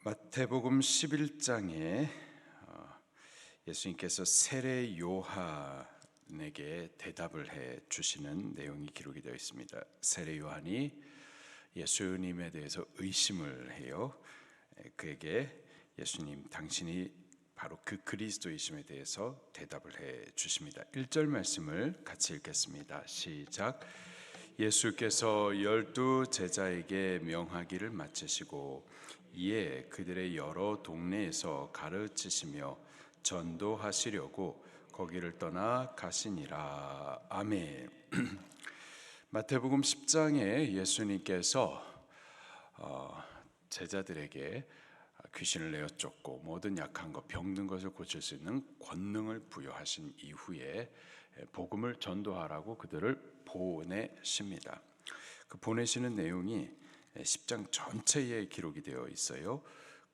마태복음 11장에 예수님께서 세례 요한에게 대답을 해 주시는 내용이 기록이 되어 있습니다. 세례 요한이 예수님에 대해서 의심을 해요. 그에게 예수님 당신이 바로 그 그리스도이심에 대해서 대답을 해 주십니다. 1절 말씀을 같이 읽겠습니다. 시작. 예수께서 12 제자에게 명하기를 마치시고 이에 그들의 여러 동네에서 가르치시며 전도하시려고 거기를 떠나 가시니라. 아멘. 마태복음 10장에 예수님께서 제자들에게 귀신을 내어 쫓고 모든 약한 것, 병든 것을 고칠 수 있는 권능을 부여하신 이후에 복음을 전도하라고 그들을 보내십니다. 그 보내시는 내용이 10장 전체에 기록이 되어 있어요.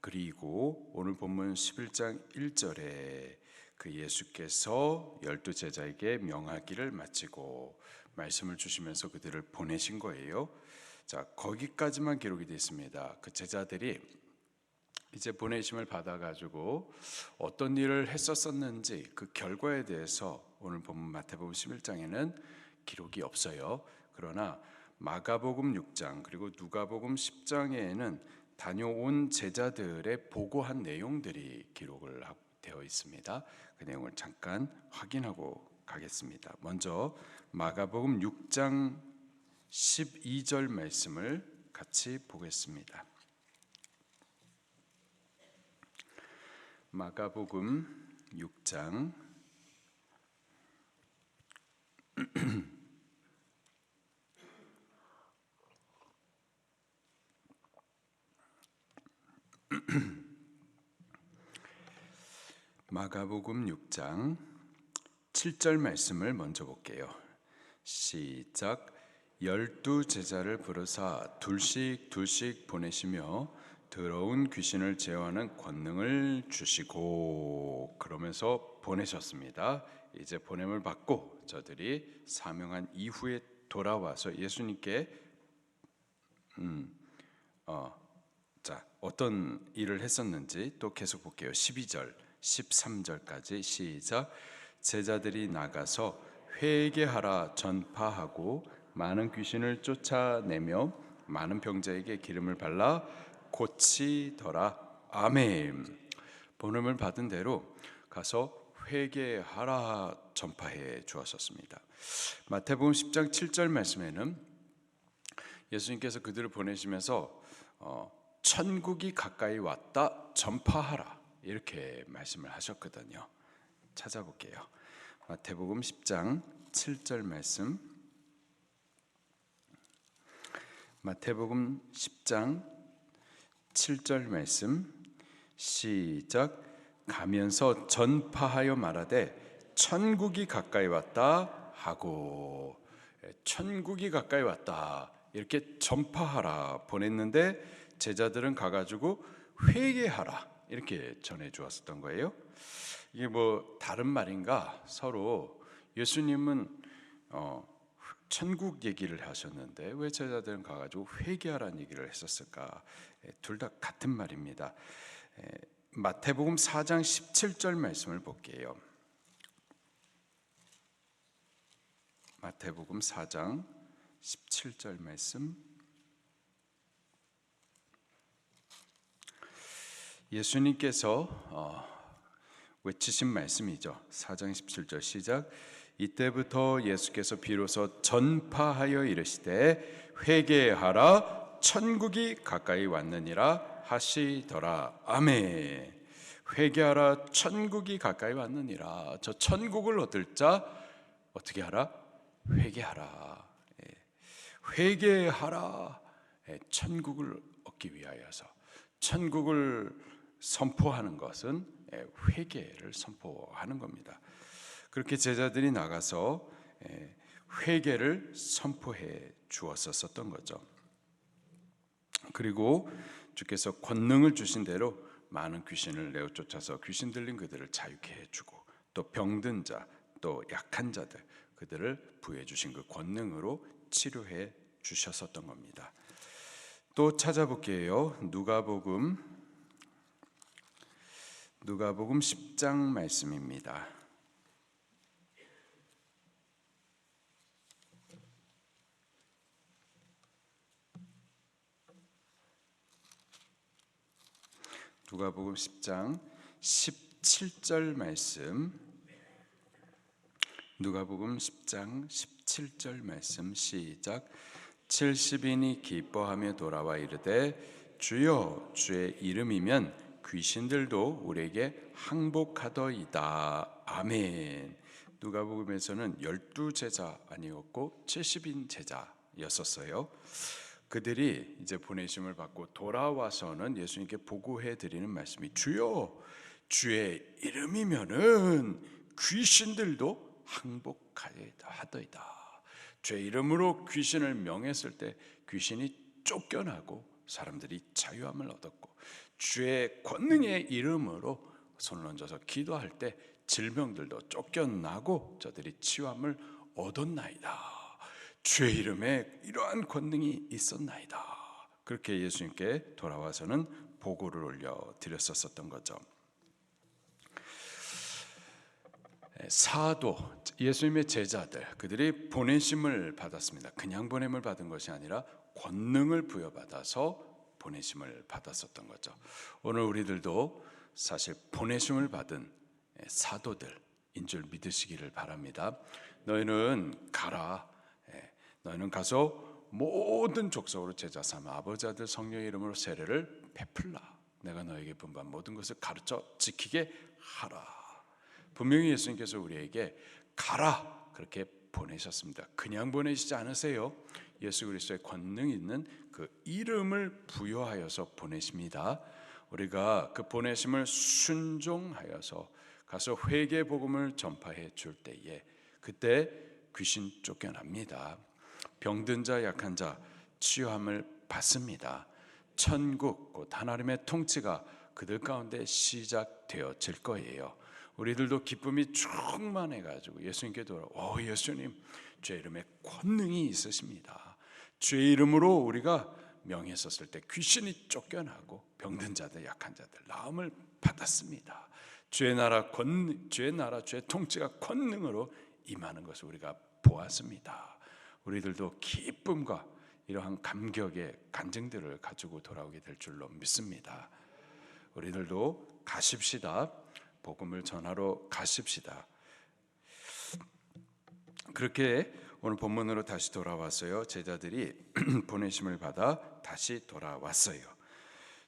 그리고 오늘 본문 11장 1절에 그 예수께서 12 제자에게 명하기를 마치고 말씀을 주시면서 그들을 보내신 거예요. 자, 거기까지만 기록이 되어 있습니다. 그 제자들이 이제 보내심을 받아가지고 어떤 일을 했었는지 그 결과에 대해서 오늘 본문 마태복음 11장에는 기록이 없어요. 그러나 마가복음 6장 그리고 누가복음 10장에는 다녀온 제자들의 보고한 내용들이 기록을 되어 있습니다. 그 내용을 잠깐 확인하고 가겠습니다. 먼저 마가복음 6장 12절 말씀을 같이 보겠습니다. 마가복음 6장 7절 말씀을 먼저 볼게요. 시작. 12 제자를 부르사 둘씩 보내시며 더러운 귀신을 제어하는 권능을 주시고, 그러면서 보내셨습니다. 이제 보냄을 받고 저들이 사명한 이후에 돌아와서 예수님께 어떤 일을 했었는지 또 계속 볼게요. 12절 13절까지 시작. 제자들이 나가서 회개하라 전파하고 많은 귀신을 쫓아내며 많은 병자에게 기름을 발라 고치더라. 아멘. 본음을 받은 대로 가서 회개하라 전파해 주었었습니다. 마태복음 10장 7절 말씀에는 예수님께서 그들을 보내시면서 천국이 가까이 왔다 전파하라 이렇게 말씀을 하셨거든요. 찾아볼게요. 마태복음 10장 7절 말씀. 마태복음 10장 7절 말씀 시작. 가면서 전파하여 말하되 천국이 가까이 왔다 하고, 천국이 가까이 왔다 이렇게 전파하라 보냈는데 제자들은 가가지고 회개하라 이렇게 전해 주었었던 거예요. 이게 뭐 다른 말인가? 서로 예수님은 천국 얘기를 하셨는데 왜 제자들은 가가지고 회개하라는 얘기를 했었을까? 둘 다 같은 말입니다. 마태복음 4장 17절 말씀을 볼게요. 마태복음 4장 17절 말씀. 예수님께서 외치신 말씀이죠. 4장 17절 시작. 이때부터 예수께서 비로소 전파하여 이르시되 회개하라 천국이 가까이 왔느니라 하시더라. 아멘. 회개하라 천국이 가까이 왔느니라. 저 천국을 얻을 자 어떻게 하라? 회개하라. 회개하라. 천국을 얻기 위하여서 천국을 선포하는 것은 회개를 선포하는 겁니다. 그렇게 제자들이 나가서 회개를 선포해 주었었던 거죠. 그리고 주께서 권능을 주신 대로 많은 귀신을 내어 쫓아서 귀신 들린 그들을 자유케 해주고, 또 병든 자, 또 약한 자들 그들을 부여해 주신 그 권능으로 치료해 주셨었던 겁니다. 또 찾아볼게요. 누가복음 누가복음 10장 말씀입니다. 누가복음 10장 17절 말씀. 누가복음 10장 17절 말씀 시작. 70인이 기뻐하며 돌아와 이르되 주여 주의 이름이면 귀신들도 우리에게 항복하더이다. 아멘. 누가복음에서는 12제자 아니었고 70인 제자였었어요. 그들이 이제 보내심을 받고 돌아와서는 예수님께 보고해 드리는 말씀이 주여 주의 이름이면은 귀신들도 항복하더이다. 주의 이름으로 귀신을 명했을 때 귀신이 쫓겨나고 사람들이 자유함을 얻었고, 주의 권능의 이름으로 손을 얹어서 기도할 때 질병들도 쫓겨나고 저들이 치유함을 얻었나이다. 주의 이름에 이러한 권능이 있었나이다. 그렇게 예수님께 돌아와서는 보고를 올려드렸었던 거죠. 사도, 예수님의 제자들, 그들이 보내심을 받았습니다. 그냥 보냄을 받은 것이 아니라 권능을 부여받아서 보내심을 받았었던 거죠. 오늘 우리들도 사실 보내심을 받은 사도들인 줄 믿으시기를 바랍니다. 너희는 가라. 너희는 가서 모든 족속으로 제자 삼아 아버지 아들 성령의 이름으로 세례를 베풀라. 내가 너에게 분부한 모든 것을 가르쳐 지키게 하라. 분명히 예수님께서 우리에게 가라 그렇게 보내셨습니다. 그냥 보내시지 않으세요. 예수 그리스도의 권능 있는 그 이름을 부여하여서 보내십니다. 우리가 그 보내심을 순종하여서 가서 회개 복음을 전파해 줄 때에 그때 귀신 쫓겨납니다. 병든 자 약한 자 치유함을 받습니다. 천국 곧 하나님의 통치가 그들 가운데 시작되어질 거예요. 우리들도 기쁨이 충만해 가지고 예수님께 돌아와 예수님 주의 이름에 권능이 있으십니다. 주의 이름으로 우리가 명했었을 때 귀신이 쫓겨나고 병든 자들 약한 자들 나음을 받았습니다. 주의 나라 주의 통치가 권능으로 임하는 것을 우리가 보았습니다. 우리들도 기쁨과 이러한 감격의 간증들을 가지고 돌아오게 될 줄로 믿습니다. 우리들도 가십시다. 복음을 전하러 가십시다. 그렇게 오늘 본문으로 다시 돌아왔어요. 제자들이 보내심을 받아 다시 돌아왔어요.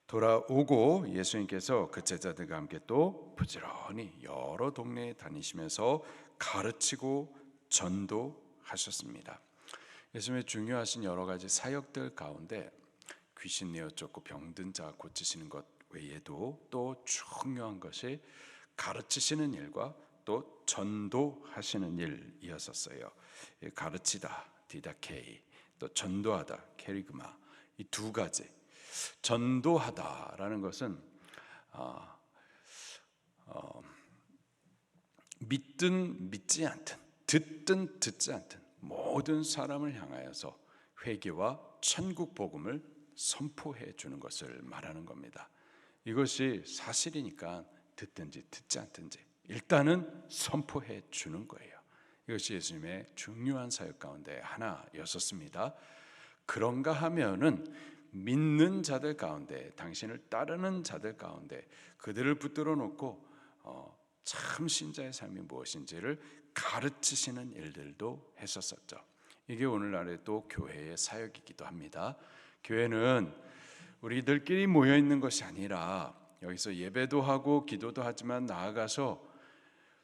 돌아오고 예수님께서 그 제자들과 함께 또 부지런히 여러 동네에 다니시면서 가르치고 전도하셨습니다. 예수님의 중요하신 여러 가지 사역들 가운데 귀신 내어 쫓고 병든 자 고치시는 것 외에도 또 중요한 것이 가르치시는 일과 또 전도하시는 일이었었어요. 가르치다 디다케이, 또 전도하다 케리그마, 이 두 가지. 전도하다라는 것은 믿든 믿지 않든 듣든 듣지 않든 모든 사람을 향하여서 회개와 천국 복음을 선포해 주는 것을 말하는 겁니다. 이것이 사실이니까 듣든지 듣지 않든지 일단은 선포해 주는 거예요. 이것이 예수님의 중요한 사역 가운데 하나였었습니다. 그런가 하면은 믿는 자들 가운데, 당신을 따르는 자들 가운데 그들을 붙들어 놓고 참 신자의 삶이 무엇인지를 가르치시는 일들도 했었었죠. 이게 오늘날의 또 교회의 사역이기도 합니다. 교회는 우리들끼리 모여 있는 것이 아니라 여기서 예배도 하고 기도도 하지만 나아가서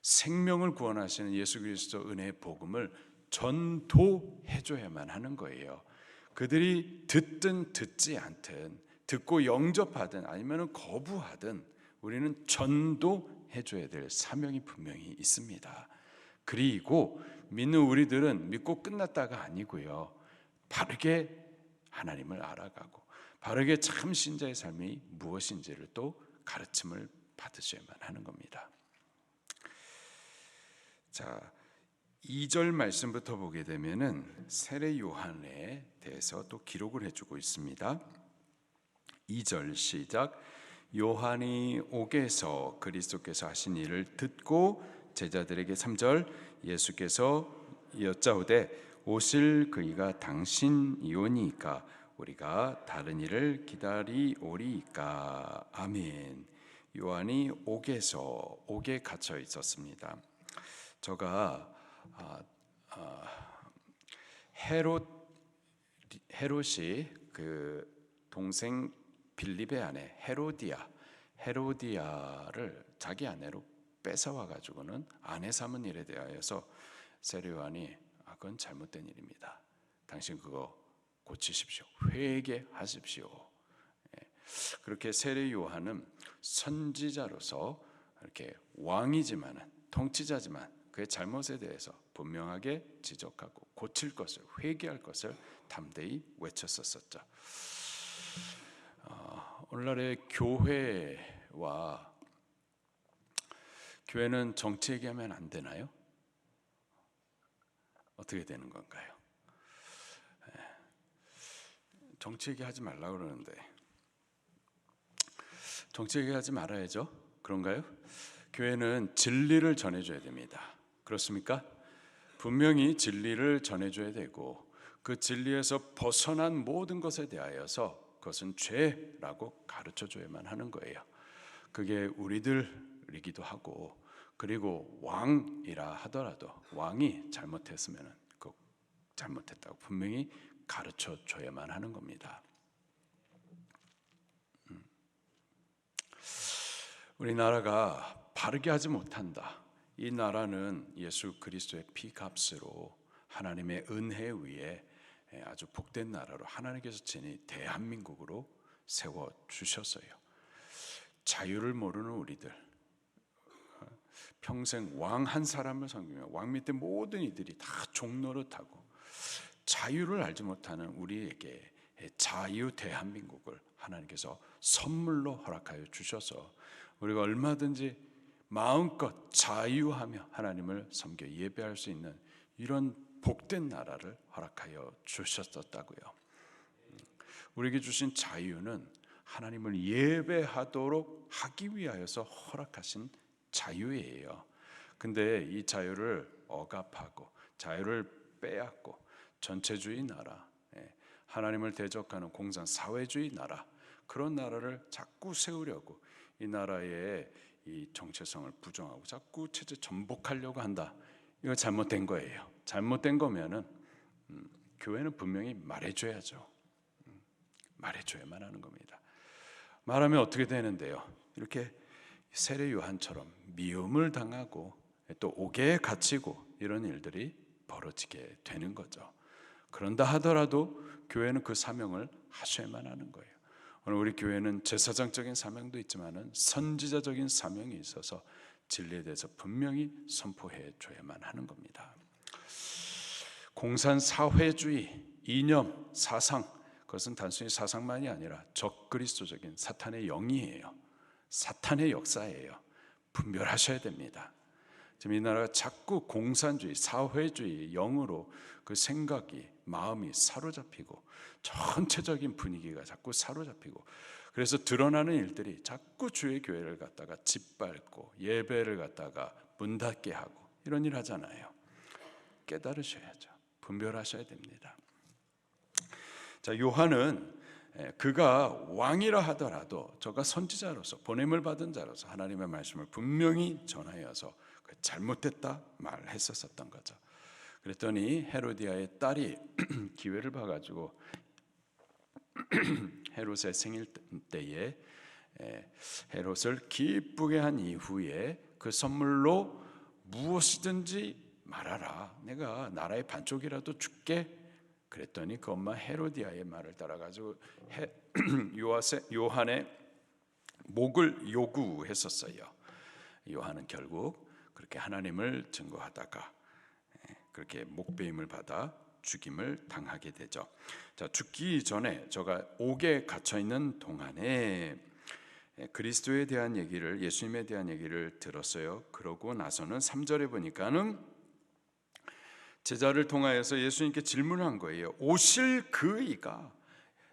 생명을 구원하시는 예수 그리스도 은혜의 복음을 전도해 줘야만 하는 거예요. 그들이 듣든 듣지 않든, 듣고 영접하든 아니면 거부하든 우리는 전도해 줘야 될 사명이 분명히 있습니다. 그리고 믿는 우리들은 믿고 끝났다가 아니고요, 바르게 하나님을 알아가고 바르게 참 신자의 삶이 무엇인지를 또 가르침을 받으셔야만 하는 겁니다. 자, 2절 말씀부터 보게 되면은 세례 요한에 대해서 또 기록을 해주고 있습니다. 2절 시작. 요한이 옥에서 그리스도께서 하신 일을 듣고 제자들에게 3절 예수께서 여짜오되 오실 그이가 당신이오니이까 우리가 다른 일을 기다리오리이까. 아멘. 요한이 옥에 갇혀 있었습니다. 제가 헤롯이 그 동생 빌립의 아내 헤로디아를 자기 아내로 뺏어와 가지고는 아내 삼은 일에 대하여서 세례 요한이 그건 잘못된 일입니다. 당신 그거 고치십시오. 회개하십시오. 그렇게 세례 요한은 선지자로서 이렇게 왕이지만은 통치자지만 그의 잘못에 대해서 분명하게 지적하고 고칠 것을 회개할 것을 담대히 외쳤었죠. 오늘날의 교회는 정치 얘기하면 안 되나요? 어떻게 되는 건가요? 정치 얘기하지 말라고 그러는데 정치 얘기하지 말아야죠. 그런가요? 교회는 진리를 전해줘야 됩니다. 그렇습니까? 분명히 진리를 전해줘야 되고 그 진리에서 벗어난 모든 것에 대하여서 그것은 죄라고 가르쳐줘야만 하는 거예요. 그게 우리들이기도 하고 그리고 왕이라 하더라도 왕이 잘못했으면 그 잘못했다고 분명히 가르쳐줘야만 하는 겁니다. 우리나라가 바르게 하지 못한다. 이 나라는 예수 그리스도의 피값으로 하나님의 은혜 위에 아주 복된 나라로 하나님께서 친히 대한민국으로 세워주셨어요. 자유를 모르는 우리들, 평생 왕 한 사람을 섬기며 왕 밑에 모든 이들이 다 종노릇하고 자유를 알지 못하는 우리에게 자유 대한민국을 하나님께서 선물로 허락하여 주셔서 우리가 얼마든지 마음껏 자유하며 하나님을 섬겨 예배할 수 있는 이런 복된 나라를 허락하여 주셨었다고요. 우리에게 주신 자유는 하나님을 예배하도록 하기 위하여서 허락하신 자유예요. 근데 이 자유를 억압하고 자유를 빼앗고 전체주의 나라, 하나님을 대적하는 공산 사회주의 나라, 그런 나라를 자꾸 세우려고 이 나라의 이 정체성을 부정하고 자꾸 체제 전복하려고 한다. 이거 잘못된 거예요. 잘못된 거면은 교회는 분명히 말해줘야죠. 말해줘야만 하는 겁니다. 말하면 어떻게 되는데요? 이렇게 세례 요한처럼 미움을 당하고 또 옥에 갇히고 이런 일들이 벌어지게 되는 거죠. 그런다 하더라도 교회는 그 사명을 하셔야만 하는 거예요. 오늘 우리 교회는 제사장적인 사명도 있지만은 선지자적인 사명이 있어서 진리에 대해서 분명히 선포해 줘야만 하는 겁니다. 공산 사회주의, 이념, 사상, 그것은 단순히 사상만이 아니라 적그리스도적인 사탄의 영이에요. 사탄의 역사예요. 분별하셔야 됩니다. 지금 이 나라가 자꾸 공산주의, 사회주의 영으로 그 생각이, 마음이 사로잡히고 전체적인 분위기가 자꾸 사로잡히고 그래서 드러나는 일들이 자꾸 주의 교회를 갖다가 짓밟고 예배를 갖다가 문 닫게 하고 이런 일 하잖아요. 깨달으셔야죠. 분별하셔야 됩니다. 자, 요한은 그가 왕이라 하더라도 저가 선지자로서 보냄을 받은 자로서 하나님의 말씀을 분명히 전하여서 잘못됐다 말했었던 거죠. 그랬더니 헤로디아의 딸이 기회를 봐가지고 헤롯의 생일 때에 헤롯을 기쁘게 한 이후에 그 선물로 무엇이든지 말하라. 내가 나라의 반쪽이라도 줄게. 그랬더니 그 엄마 헤로디아의 말을 따라가지고 요한의 목을 요구했었어요. 요한은 결국 그렇게 하나님을 증거하다가 그렇게 목배임을 받아 죽임을 당하게 되죠. 자, 죽기 전에 저가 옥에 갇혀 있는 동안에 그리스도에 대한 얘기를, 예수님에 대한 얘기를 들었어요. 그러고 나서는 3절에 보니까는 제자를 통하여서 예수님께 질문한 거예요. 오실 그 이가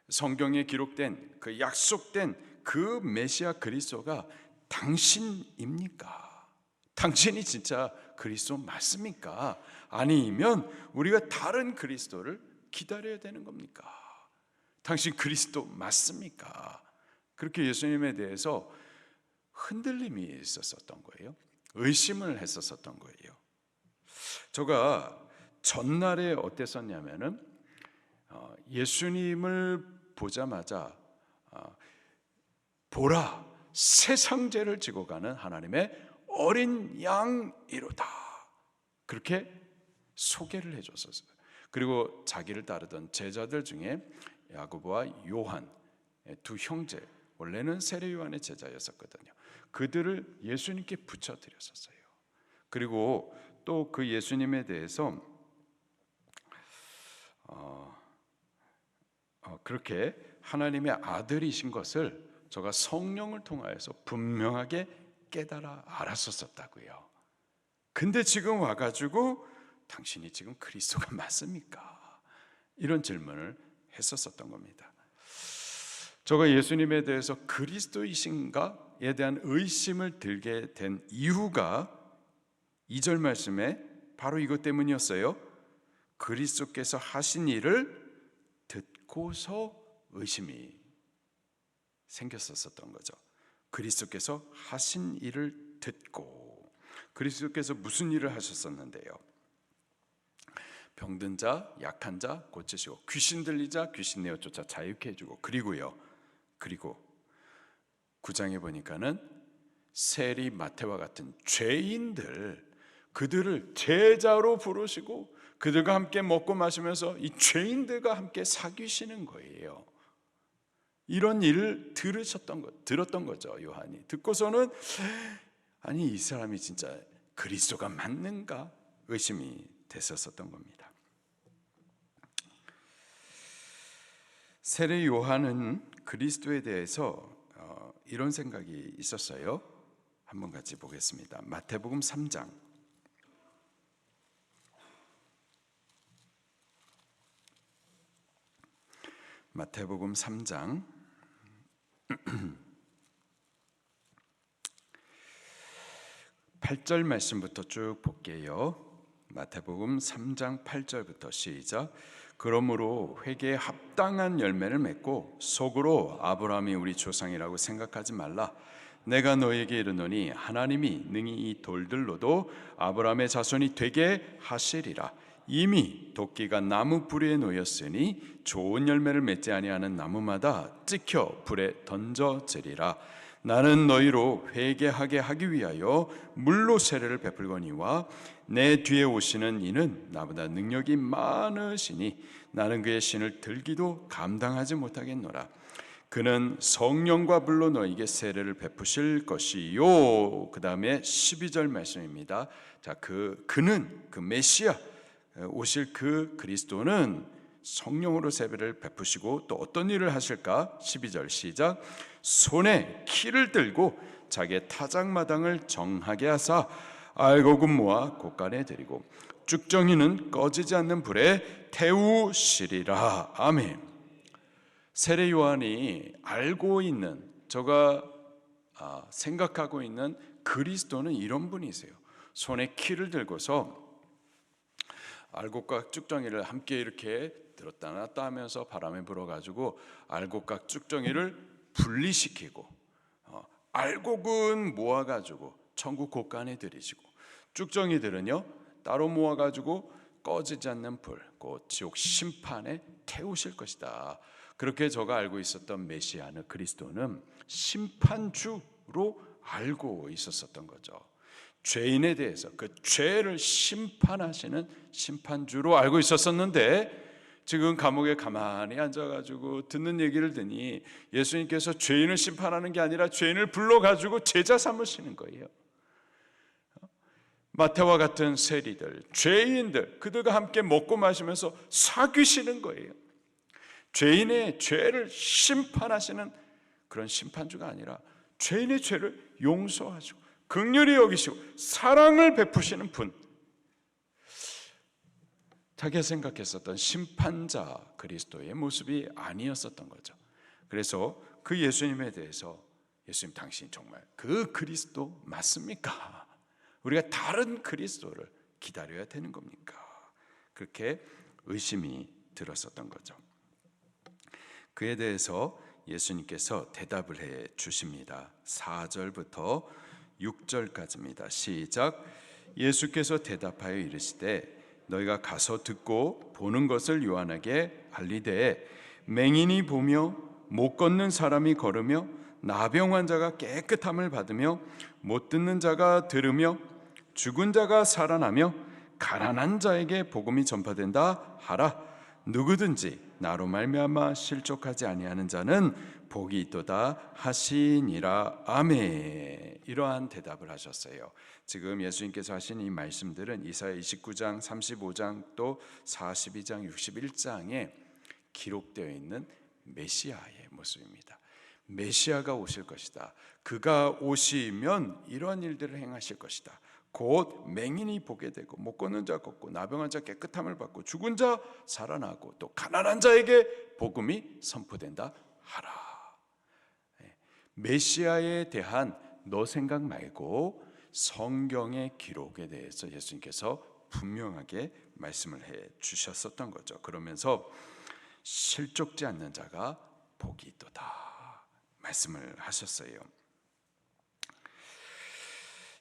성경에 기록된 그 약속된 그 메시아 그리스도가 당신입니까? 당신이 진짜 그리스도 맞습니까? 아니면 우리가 다른 그리스도를 기다려야 되는 겁니까? 당신 그리스도 맞습니까? 그렇게 예수님에 대해서 흔들림이 있었었던 거예요. 의심을 했었었던 거예요. 제가 전날에 어땠었냐면은 예수님을 보자마자 보라, 세상 죄를 지고 가는 하나님의 어린 양이로다, 그렇게 소개를 해줬었어요. 그리고 자기를 따르던 제자들 중에 야고보와 요한 두 형제, 원래는 세례 요한의 제자였었거든요. 그들을 예수님께 붙여드렸었어요. 그리고 또 그 예수님에 대해서 그렇게 하나님의 아들이신 것을 제가 성령을 통하여서 분명하게 깨달아 알았었다고요. 근데 지금 와가지고 당신이 지금 그리스도가 맞습니까? 이런 질문을 했었던 겁니다. 제가 예수님에 대해서 그리스도이신가에 대한 의심을 들게 된 이유가 2절 말씀에 바로 이것 때문이었어요. 그리스도께서 하신 일을 듣고서 의심이 생겼었던 거죠. 그리스도께서 하신 일을 듣고, 그리스도께서 무슨 일을 하셨었는데요? 병든 자, 약한 자 고치시고, 귀신 들린 자 귀신 내어 쫓아 자유케 해주고, 그리고 9장에 보니까는 세리 마태와 같은 죄인들, 그들을 제자로 부르시고 그들과 함께 먹고 마시면서 이 죄인들과 함께 사귀시는 거예요. 이런 일을 들었던 거죠. 요한이 듣고서는 아니, 이 사람이 진짜 그리스도가 맞는가 의심이 됐었던 겁니다. 세례 요한은 그리스도에 대해서 이런 생각이 있었어요. 한번 같이 보겠습니다. 마태복음 3장 마태복음 3장 8절 말씀부터 쭉 볼게요. 마태복음 3장 8절부터 시작. 그러므로 회개에 합당한 열매를 맺고 속으로 아브라함이 우리 조상이라고 생각하지 말라. 내가 너에게 이르노니 하나님이 능히 이 돌들로도 아브라함의 자손이 되게 하시리라. 이미 도끼가 나무 뿌리에 놓였으니 좋은 열매를 맺지 아니하는 나무마다 찍혀 불에 던져지리라. 나는 너희로 회개하게 하기 위하여 물로 세례를 베풀거니와 내 뒤에 오시는 이는 나보다 능력이 많으시니 나는 그의 신을 들기도 감당하지 못하겠노라. 그는 성령과 불로 너에게 세례를 베푸실 것이요. 그 다음에 12절 말씀입니다. 자, 그는 그 메시아 오실 그 그리스도는 성령으로 세례를 베푸시고 또 어떤 일을 하실까? 12절 시작. 손에 키를 들고 자기의 타작마당을 정하게 하사 알곡은 모아 곳간에 들이고 쭉정이는 꺼지지 않는 불에 태우시리라. 아멘. 세례 요한이 알고 있는, 저가 생각하고 있는 그리스도는 이런 분이세요. 손에 키를 들고서 알곡과 쭉정이를 함께 이렇게 들었다 놨다 하면서 바람에 불어가지고 알곡과 쭉정이를 분리시키고, 알곡은 모아가지고 천국 곳간에 들이시고 쭉정이들은요 따로 모아가지고 꺼지지 않는 불, 곧 지옥 심판에 태우실 것이다. 그렇게 저가 알고 있었던 메시아는, 그리스도는 심판주로 알고 있었던 거죠. 죄인에 대해서 그 죄를 심판하시는 심판주로 알고 있었는데, 지금 감옥에 가만히 앉아가지고 듣는 얘기를 듣니 예수님께서 죄인을 심판하는 게 아니라 죄인을 불러가지고 제자 삼으시는 거예요. 마태와 같은 세리들, 죄인들, 그들과 함께 먹고 마시면서 사귀시는 거예요. 죄인의 죄를 심판하시는 그런 심판주가 아니라 죄인의 죄를 용서하시고 긍휼히 여기시고 사랑을 베푸시는 분, 자기가 생각했었던 심판자 그리스도의 모습이 아니었었던 거죠. 그래서 그 예수님에 대해서 예수님 당신 정말 그 그리스도 맞습니까? 우리가 다른 그리스도를 기다려야 되는 겁니까? 그렇게 의심이 들었었던 거죠. 그에 대해서 예수님께서 대답을 해 주십니다. 4절부터 6절까지입니다. 시작. 예수께서 대답하여 이르시되 너희가 가서 듣고 보는 것을 요한에게 알리되 맹인이 보며 못 걷는 사람이 걸으며 나병 환자가 깨끗함을 받으며 못 듣는 자가 들으며 죽은 자가 살아나며 가난한 자에게 복음이 전파된다 하라. 누구든지 나로 말미암아 실족하지 아니하는 자는 복이 있도다 하시니라. 아멘. 이러한 대답을 하셨어요. 지금 예수님께서 하신 이 말씀들은 이사야 29장, 35장 또 42장, 61장에 기록되어 있는 메시아의 모습입니다. 메시아가 오실 것이다. 그가 오시면 이러한 일들을 행하실 것이다. 곧 맹인이 보게 되고 못 걷는 자 걷고 나병한 자 깨끗함을 받고 죽은 자 살아나고 또 가난한 자에게 복음이 선포된다 하라. 메시아에 대한 너 생각 말고 성경의 기록에 대해서 예수님께서 분명하게 말씀을 해 주셨었던 거죠. 그러면서 실족지 않는 자가 복이 있도다 말씀을 하셨어요.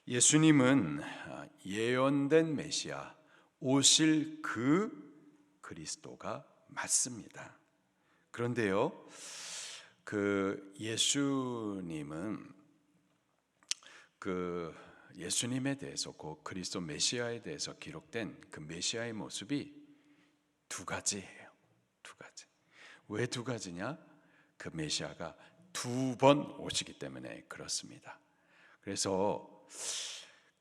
예수님은 예언된 메시아, 오실 그 그리스도가 맞습니다. 그런데요, 그 예수님은 예수님에 대해서 그 그리스도 메시아에 대해서 기록된 그 메시아의 모습이 두 가지예요. 두 가지. 왜 두 가지냐? 그 메시아가 두 번 오시기 때문에 그렇습니다. 그래서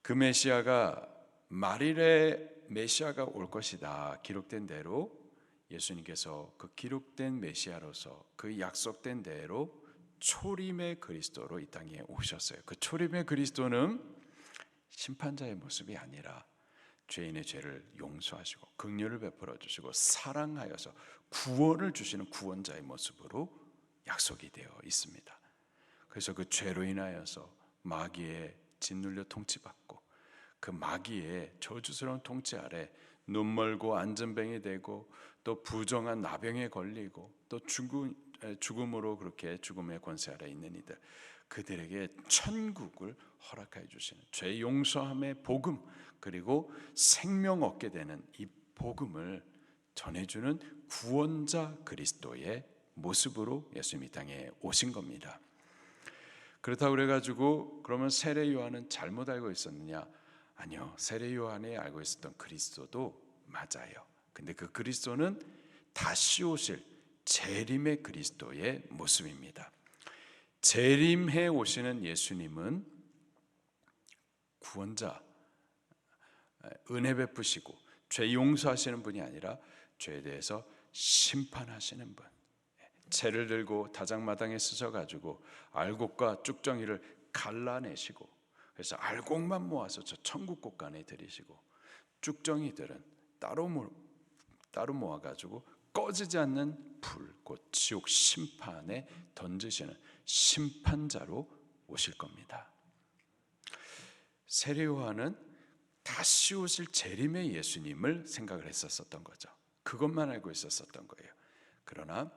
그 메시아가 말일에 메시아가 올 것이다 기록된 대로 예수님께서 그 기록된 메시아로서 그 약속된 대로 초림의 그리스도로 이 땅에 오셨어요. 그 초림의 그리스도는 심판자의 모습이 아니라 죄인의 죄를 용서하시고 긍휼을 베풀어 주시고 사랑하여서 구원을 주시는 구원자의 모습으로 약속이 되어 있습니다. 그래서 그 죄로 인하여서 마귀의 짓눌려 통치받고 그 마귀의 저주스러운 통치 아래 눈멀고 안전병이 되고 또 부정한 나병에 걸리고 또 죽음으로 그렇게 죽음의 권세 아래 있는 이들, 그들에게 천국을 허락해 주시는 죄 용서함의 복음, 그리고 생명 얻게 되는 이 복음을 전해주는 구원자 그리스도의 모습으로 예수님이 땅에 오신 겁니다. 그렇다고 그래가지고 그러면 세례 요한은 잘못 알고 있었느냐? 아니요, 세례 요한이 알고 있었던 그리스도도 맞아요. 근데 그 그리스도는 다시 오실 재림의 그리스도의 모습입니다. 재림해 오시는 예수님은 구원자, 은혜 베푸시고 죄 용서하시는 분이 아니라 죄에 대해서 심판하시는 분. 채를 들고 다장마당에 쓰셔가지고 알곡과 쭉정이를 갈라내시고 그래서 알곡만 모아서 저 천국 곳간에 들이시고 쭉정이들은 따로 모아가지고 꺼지지 않는 불, 곧 지옥 심판에 던지시는 심판자로 오실 겁니다. 세례 요한은 다시 오실 재림의 예수님을 생각을 했었던 거죠. 그것만 알고 있었던 거예요. 그러나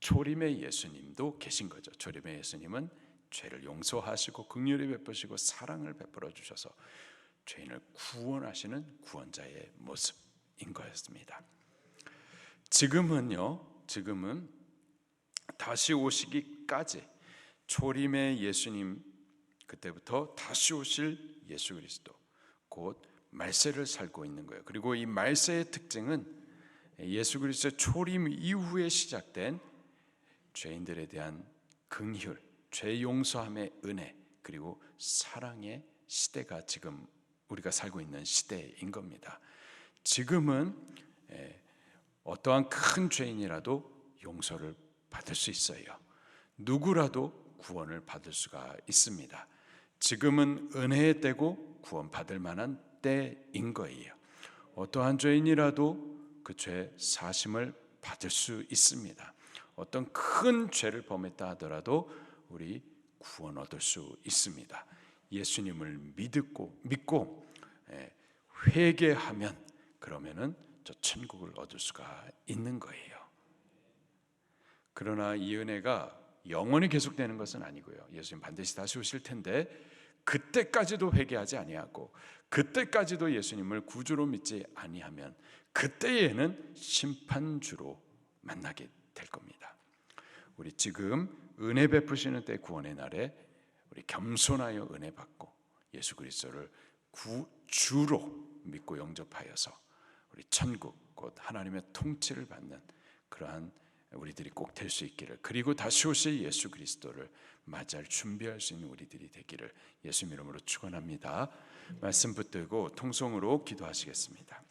초림의 예수님도 계신 거죠. 초림의 예수님은 죄를 용서하시고 긍휼히 베푸시고 사랑을 베풀어 주셔서 죄인을 구원하시는 구원자의 모습인 거였습니다. 지금은 다시 오시기까지 초림의 예수님, 그때부터 다시 오실 예수 그리스도, 곧 말세를 살고 있는 거예요. 그리고 이 말세의 특징은 예수 그리스도의 초림 이후에 시작된 죄인들에 대한 긍휼, 죄 용서함의 은혜, 그리고 사랑의 시대가 지금 우리가 살고 있는 시대인 겁니다. 지금은 어떠한 큰 죄인이라도 용서를 받을 수 있어요. 누구라도 구원을 받을 수가 있습니다. 지금은 은혜의 때고 구원받을 만한 때인 거예요. 어떠한 죄인이라도 그 죄 사심을 받을 수 있습니다. 어떤 큰 죄를 범했다 하더라도 우리 구원 얻을 수 있습니다. 예수님을 믿고 회개하면 그러면은 저 천국을 얻을 수가 있는 거예요. 그러나 이 은혜가 영원히 계속되는 것은 아니고요. 예수님 반드시 다시 오실 텐데 그때까지도 회개하지 아니하고 그때까지도 예수님을 구주로 믿지 아니하면 그때에는 심판주로 만나게 될 겁니다. 우리 지금 은혜 베푸시는 때 구원의 날에 우리 겸손하여 은혜 받고 예수 그리스도를 구주로 믿고 영접하여서 우리 천국 곧 하나님의 통치를 받는 그러한 우리들이 꼭 될 수 있기를, 그리고 다시 오실 예수 그리스도를 맞이할 준비할 수 있는 우리들이 되기를 예수 이름으로 축원합니다. 말씀 붙들고 통성으로 기도하시겠습니다.